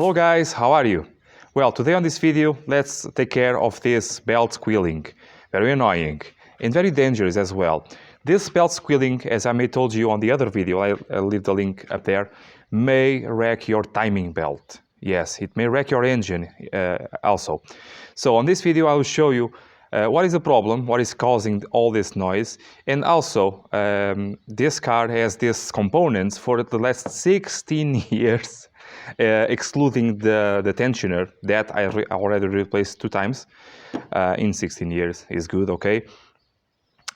Hello guys, how are you? Well, today on this video, let's take care of this belt squealing. Very annoying and very dangerous as well. This belt squealing, as I may told you on the other video, I'll leave the link up there, may wreck your timing belt. Yes, it may wreck your engine also. So on this video, I will show you what is the problem, what is causing all this noise, and also this car has these components for the last 16 years. Excluding the tensioner that I already replaced 2 times in 16 years is good, okay?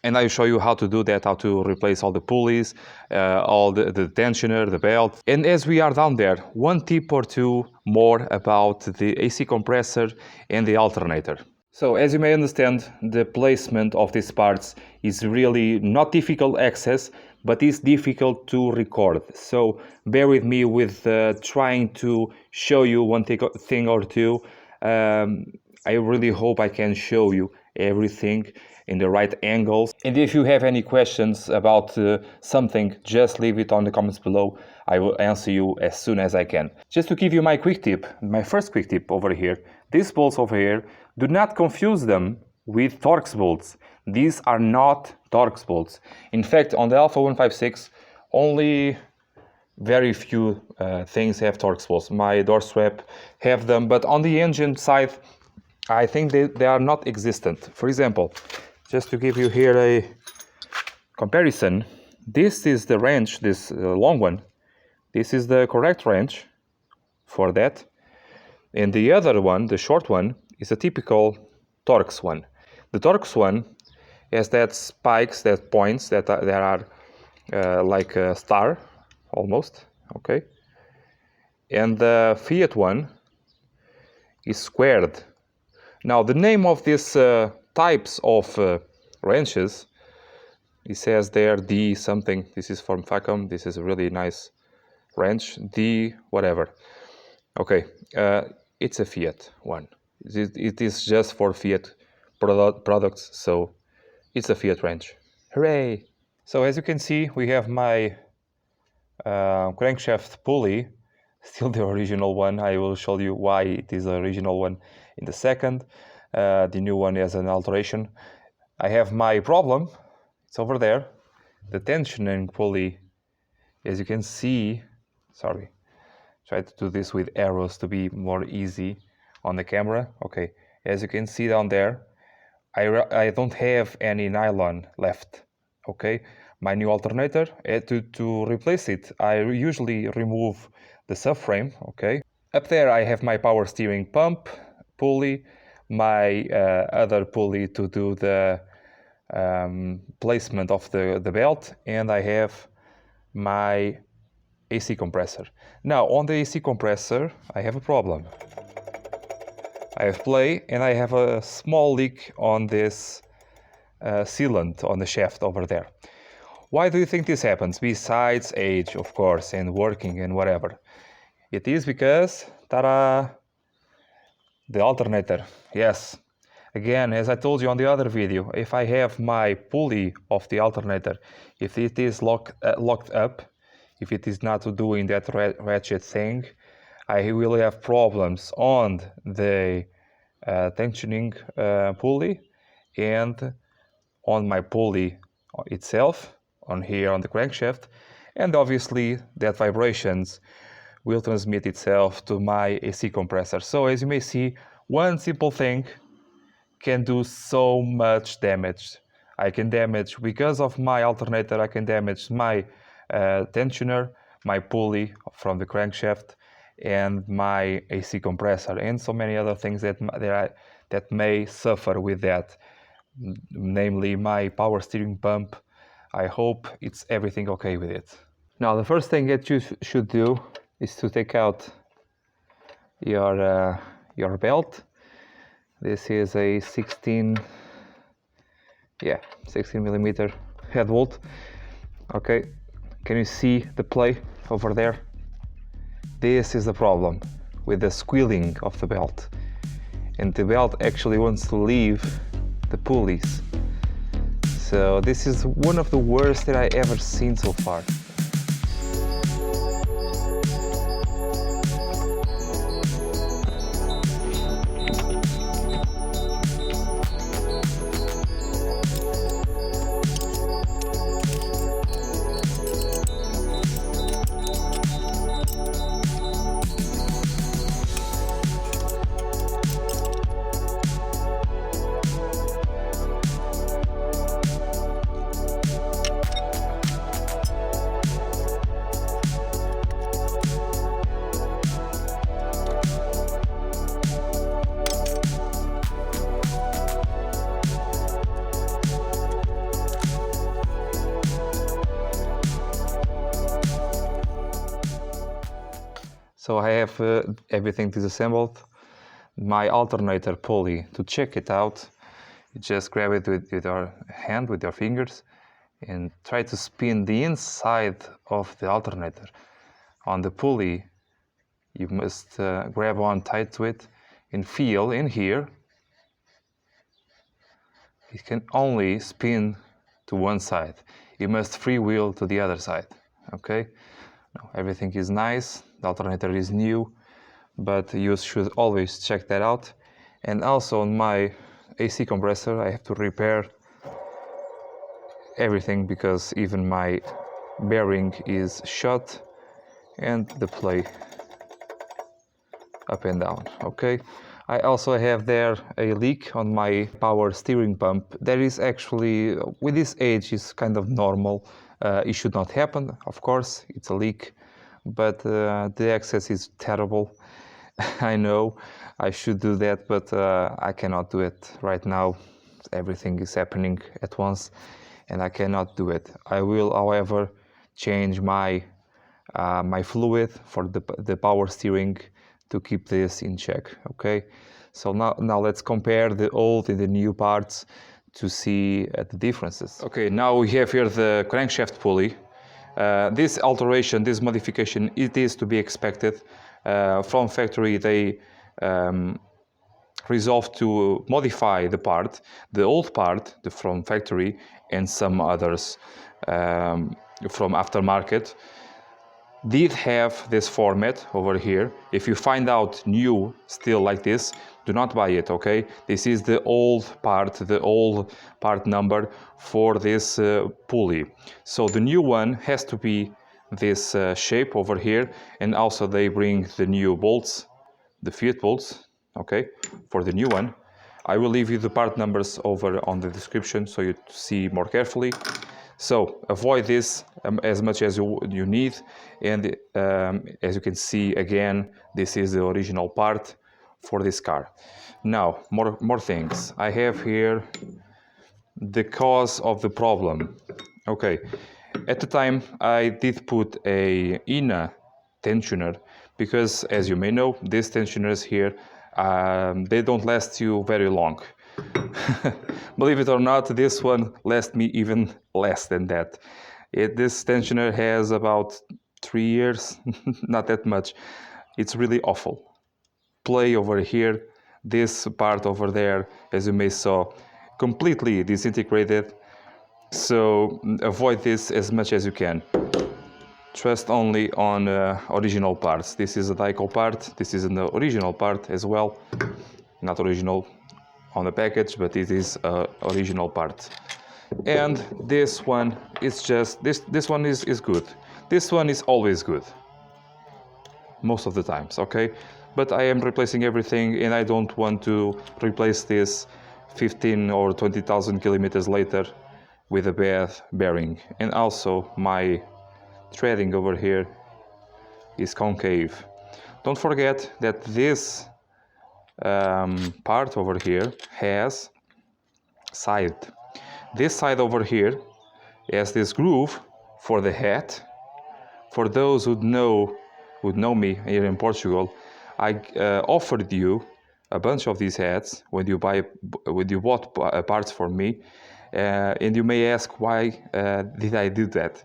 And I'll show you how to do that, how to replace all the pulleys, all the tensioner, the belt. And as we are down there, one tip or two more about the AC compressor and the alternator. So as you may understand, the placement of these parts is really not difficult access, but it's difficult to record. So bear with me with trying to show you one thing or two. I really hope I can show you everything in the right angles. And if you have any questions about something, just leave it on the comments below. I will answer you as soon as I can. Just to give you my quick tip, my first quick tip over here, these bolts over here, do not confuse them with Torx bolts. These are not Torx bolts. In fact, on the Alfa 156, only very few things have Torx bolts. My door strap have them, but on the engine side, I think they are not existent. For example, just to give you here a comparison, this is the wrench, this long one. This is the correct wrench for that. And the other one, the short one, is a typical Torx one. The Torx one has that spikes, that points that are like a star, almost, okay? And the Fiat one is squared. Now, the name of these types of wrenches, it says there D something. This is from Facom. This is a really nice wrench. D whatever. Okay, it's a Fiat one. It is just for Fiat products, so it's a Fiat wrench. Hooray! So as you can see, we have my crankshaft pulley, still the original one. I will show you why it is the original one in the second. The new one has an alteration. I have my problem, it's over there. The tensioning pulley, as you can see, sorry, try to do this with arrows to be more easy on the camera. Okay, as you can see down there, I don't have any nylon left. Okay, my new alternator, to replace it, I usually remove the subframe. Okay, up there I have my power steering pump pulley, my other pulley to do the placement of the belt, and I have my AC compressor. Now on the AC compressor I have a problem. I have play and I have a small leak on this sealant on the shaft over there. Why do you think this happens? Besides age, of course, and working and whatever. It is because, ta-da, the alternator. Yes. Again, as I told you on the other video, if I have my pulley of the alternator, if it is locked up, if it is not doing that ratchet thing, I will have problems on the tensioning pulley and on my pulley itself, on here on the crankshaft, and obviously that vibrations will transmit itself to my AC compressor. So as you may see, one simple thing can do so much damage. I can damage, because of my alternator, I can damage my tensioner, my pulley from the crankshaft, and my AC compressor, and so many other things that may suffer with that, namely my power steering pump. I hope it's everything okay with it. Now the first thing that you should do is to take out your belt. This is a 16 millimeter head bolt. Okay, can you see the play over there? This is the problem with the squealing of the belt, and the belt actually wants to leave the pulleys. So this is one of the worst that I ever seen so far. So I have everything disassembled. My alternator pulley, to check it out, you just grab it with your hand, with your fingers, and try to spin the inside of the alternator. On the pulley, you must grab on tight to it and feel in here. It can only spin to one side. You must freewheel to the other side, okay? Now, everything is nice, the alternator is new, but you should always check that out. And also on my AC compressor, I have to repair everything because even my bearing is shot and the play up and down, okay? I also have there a leak on my power steering pump. That is actually, with this age, is kind of normal. It should not happen, of course, it's a leak, but the access is terrible. I know I should do that, but I cannot do it right now. Everything is happening at once and I cannot do it. I will, however, change my my fluid for the power steering to keep this in check, okay? So now let's compare the old and the new parts to see the differences. Okay, now we have here the crankshaft pulley. This alteration, this modification, it is to be expected. From factory, they resolved to modify the old part from factory, and some others from aftermarket did have this format over here. If you find out new still like this, do not buy it, okay? This is the old part number for this pulley. So the new one has to be this shape over here, and also they bring the new bolts, the fit bolts, okay, for the new one. I will leave you the part numbers over on the description so you see more carefully. So avoid this as much as you need, and as you can see again, this is the original part for this car. Now more things. I have here the cause of the problem. Okay, at the time I did put a inner tensioner because, as you may know, these tensioners here they don't last you very long. Believe it or not, this one lasts me even less than that. This tensioner has about 3 years, not that much. It's really awful. Play over here, this part over there, as you may saw, completely disintegrated. So avoid this as much as you can. Trust only on original parts. This is a Dyco part, this is an original part as well. Not original on the package, but it is original part. And this one is just this one is good. This one is always good most of the times, okay? But I am replacing everything and I don't want to replace this 15 or 20,000 kilometers later with a bad bearing. And also my threading over here is concave. Don't forget that this part over here has side. This side over here has this groove for the head. For those who know me here in Portugal, I offered you a bunch of these heads when you bought parts from me, and you may ask why did I do that.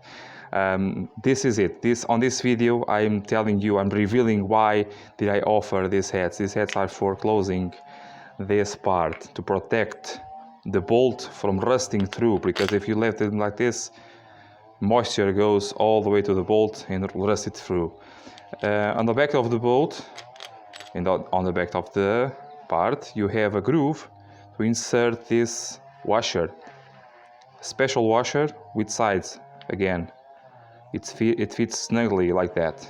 This is it. On this video, I'm telling you, I'm revealing why did I offer these heads. These heads are for closing this part to protect the bolt from rusting through, because if you left it like this, moisture goes all the way to the bolt and rust it through. On the back of the bolt and on the back of the part, you have a groove to insert this washer, special washer with sides. Again, it fits snugly like that.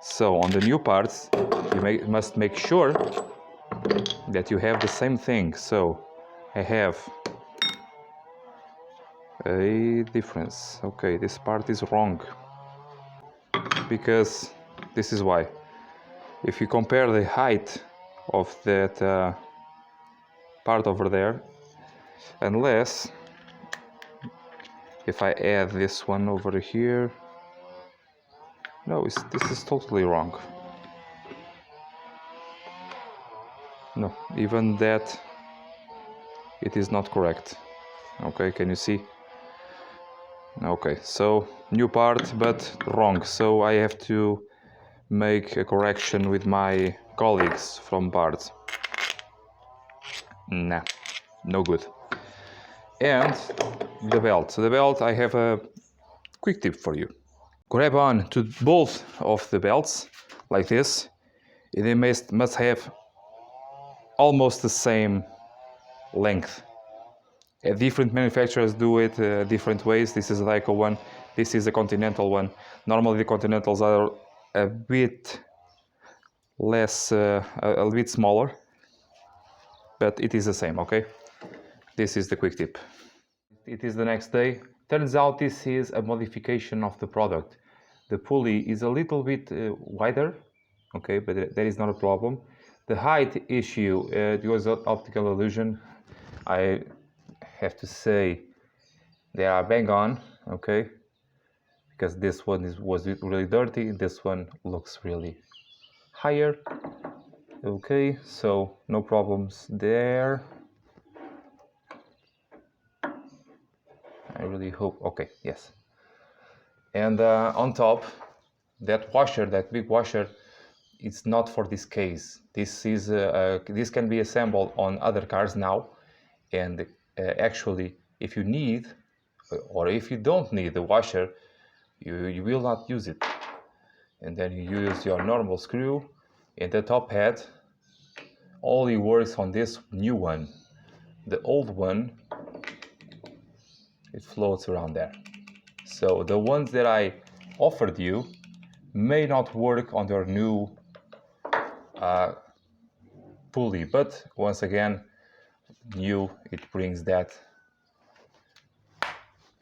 So on the new parts, you must make sure that you have the same thing. So I have a difference. Okay, this part is wrong, because this is why. If you compare the height of that part over there, unless if I add this one over here, no, this is totally wrong. No, even that it is not correct. Okay, can you see? Okay, so new part but wrong, so I have to make a correction with my colleagues from parts. Nah, no good. And the belt, I have a quick tip for you. Grab on to both of the belts like this. They must have almost the same length. Different manufacturers do it different ways. This is like a one, this is a Continental one. Normally the Continentals are a bit less, a bit smaller, but it is the same, okay? This is the quick tip. It is the next day. Turns out this is a modification of the product. The pulley is a little bit wider, okay, but that is not a problem. The height issue, it was an optical illusion. I have to say they are bang on, okay, because this one was really dirty, this one looks really higher. Okay, so no problems there. I really hope, okay, yes. And on top, that washer, that big washer, it's not for this case. This is this can be assembled on other cars now, and actually, if you need, or if you don't need the washer, you will not use it. And then you use your normal screw, and the top head only works on this new one. The old one, it floats around there. So the ones that I offered you may not work on your new pulley, but once again, new, it brings that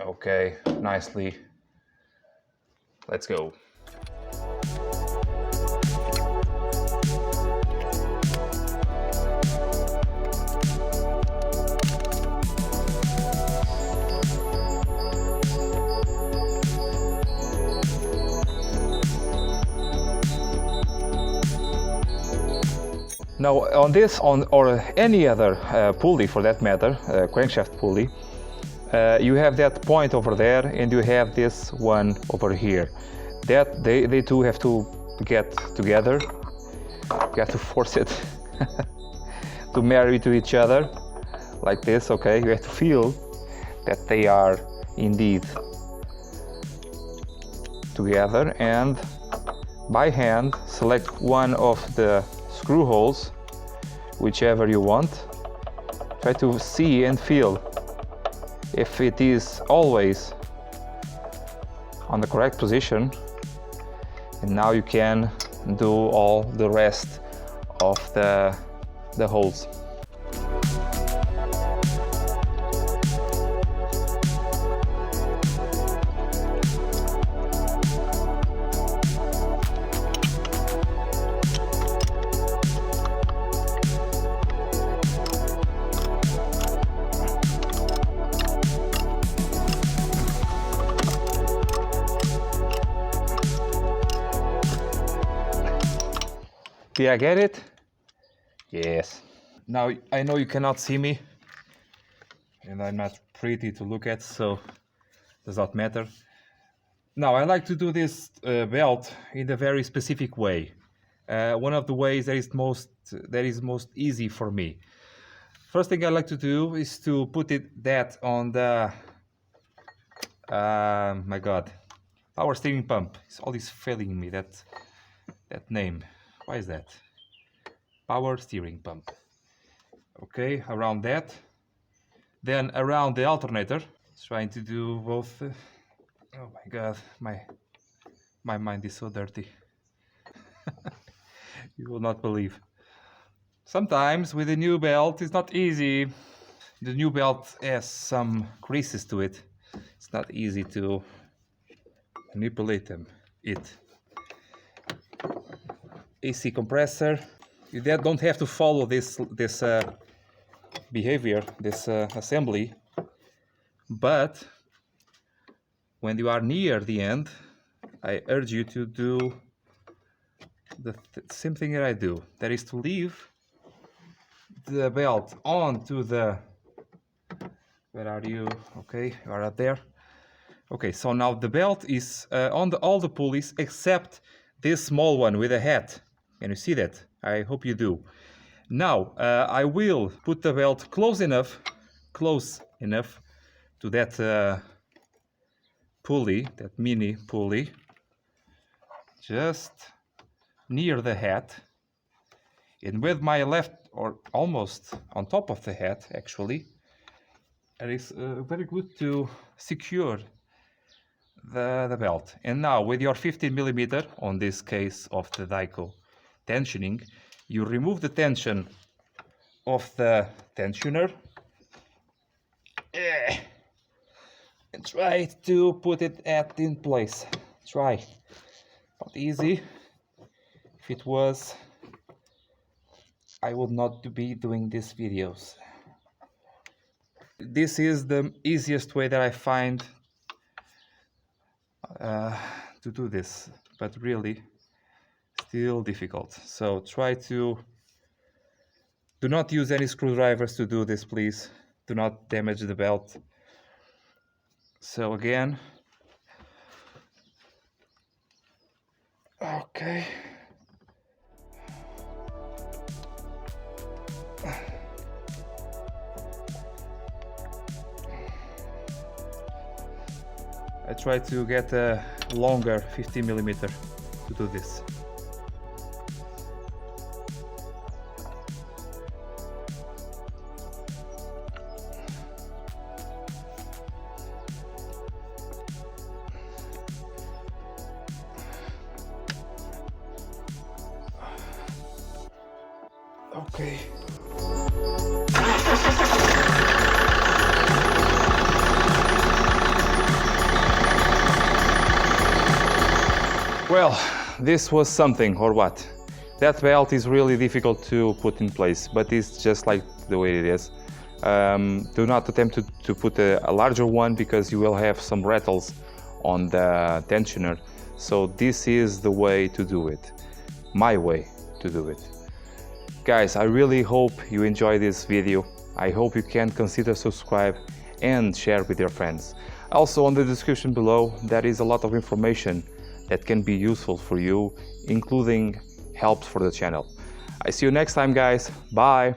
okay nicely. Let's go. Now on this, or any other pulley for that matter, crankshaft pulley, you have that point over there and you have this one over here. That they two have to get together. You have to force it to marry to each other like this, okay? You have to feel that they are indeed together, and by hand select one of the screw holes, whichever you want. Try to see and feel if it is always on the correct position, and now you can do all the rest of the holes. Did I get it? Yes. Now I know you cannot see me, and I'm not pretty to look at, so does not matter. Now I like to do this belt in a very specific way. One of the ways that is most easy for me. First thing I like to do is to put that on the my God, power steering pump. It's always failing me that name. Why is that? Power steering pump. Okay, around that. Then around the alternator. Trying to do both. Oh my God, my mind is so dirty. You will not believe. Sometimes with the new belt it's not easy. The new belt has some creases to it. It's not easy to manipulate them. AC compressor. You don't have to follow this behavior, this assembly, but when you are near the end, I urge you to do the same thing that I do. That is to leave the belt onto the, where are you? Okay, you are up there. Okay, so now the belt is on all the pulleys except this small one with a hat. Can you see that? I hope you do. Now I will put the belt close enough to that pulley, that mini pulley, just near the hat, and with my left, or almost on top of the hat actually, it is very good to secure the belt. And now with your 15mm, on this case of the Daiko tensioning, you remove the tension of the tensioner and try to put it in place. Try. Not easy. If it was, I would not be doing these videos. This is the easiest way that I find to do this, but really still difficult. So try to do not use any screwdrivers to do this, please. Do not damage the belt. So again, okay. I try to get a longer 15mm to do this. Okay. Well, this was something, or what? That belt is really difficult to put in place, but it's just like the way it is. Do not attempt to put a larger one, because you will have some rattles on the tensioner. So this is the way to do it, my way to do it. Guys, I really hope you enjoy this video. I hope you can consider subscribe and share with your friends. Also, on the description below, there is a lot of information that can be useful for you, including help for the channel. I see you next time, guys. Bye.